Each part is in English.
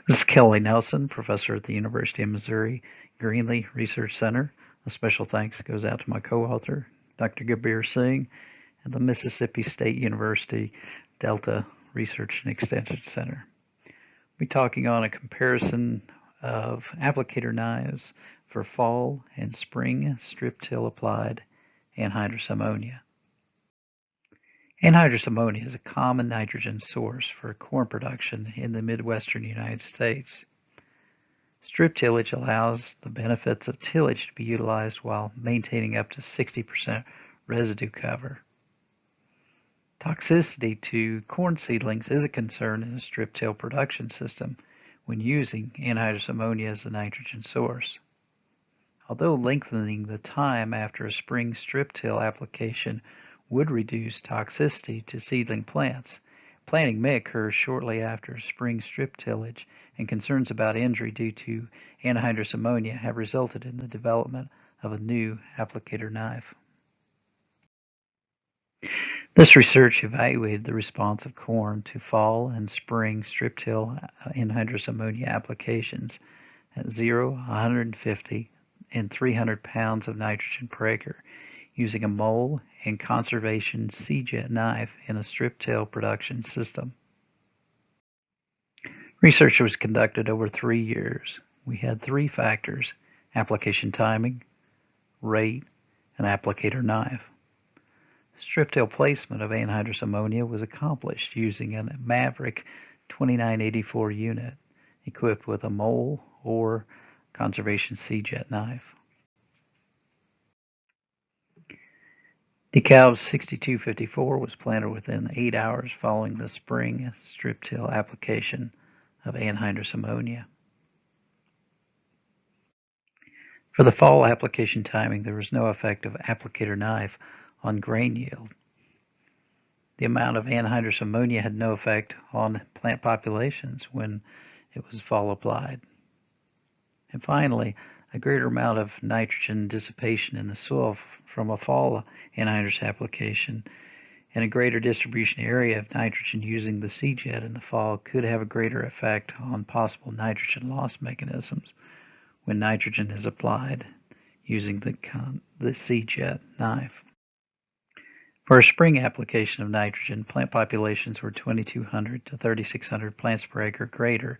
This is Kelly Nelson, professor at the University of Missouri Greenlee Research Center. A special thanks goes out to my co-author, Dr. Gabir Singh, and the Mississippi State University Delta Research and Extension Center. We'll be talking on a comparison of applicator knives for fall and spring strip-till applied anhydrous ammonia. Anhydrous ammonia is a common nitrogen source for corn production in the Midwestern United States. Strip tillage allows the benefits of tillage to be utilized while maintaining up to 60% residue cover. Toxicity to corn seedlings is a concern in a strip till production system when using anhydrous ammonia as the nitrogen source. Although lengthening the time after a spring strip till application would reduce toxicity to seedling plants, planting may occur shortly after spring strip tillage, and concerns about injury due to anhydrous ammonia have resulted in the development of a new applicator knife. This research evaluated the response of corn to fall and spring strip till anhydrous ammonia applications at 0, 150, and 300 pounds of nitrogen per acre using a mole and conservation C-jet knife in a strip till production system. Research was conducted over 3 years. We had 3 factors: application timing, rate, and applicator knife. Strip till placement of anhydrous ammonia was accomplished using a Maverick 2984 unit equipped with a mole or conservation C-jet knife. DeKalb 6254 was planted within 8 hours following the spring strip till application of anhydrous ammonia. For the fall application timing, there was no effect of applicator knife on grain yield. The amount of anhydrous ammonia had no effect on plant populations when it was fall applied. And finally, a greater amount of nitrogen dissipation in the soil from a fall anhydrous application and a greater distribution area of nitrogen using the C-jet in the fall could have a greater effect on possible nitrogen loss mechanisms when nitrogen is applied using the C-jet knife. For a spring application of nitrogen, plant populations were 2,200 to 3,600 plants per acre greater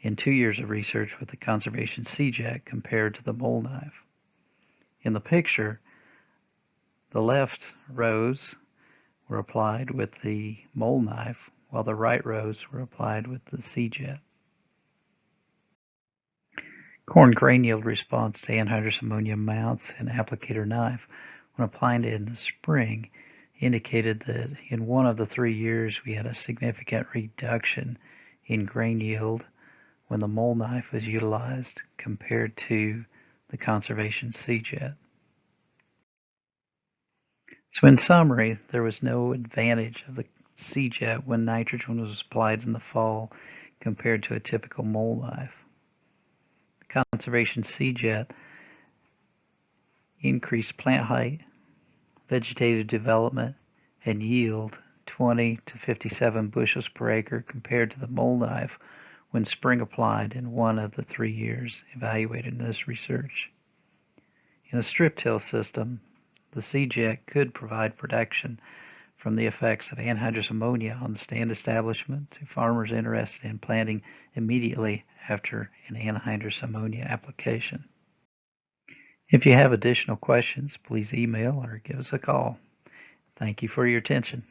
in 2 years of research with the conservation C-jet compared to the mole knife. In the picture, the left rows were applied with the mole knife, while the right rows were applied with the C-jet. Corn grain yield response to anhydrous ammonia amounts and applicator knife when applying it in the spring indicated that in 1 of the 3 years we had a significant reduction in grain yield when the mole knife was utilized compared to the conservation C-jet. So in summary, there was no advantage of the C-jet when nitrogen was applied in the fall compared to a typical mole knife. The conservation C-jet increased plant height, vegetative development, and yield 20 to 57 bushels per acre compared to the mole knife when spring applied in 1 of the 3 years evaluated in this research. In a strip till system, the C-jet could provide protection from the effects of anhydrous ammonia on the stand establishment to farmers interested in planting immediately after an anhydrous ammonia application. If you have additional questions, please email or give us a call. Thank you for your attention.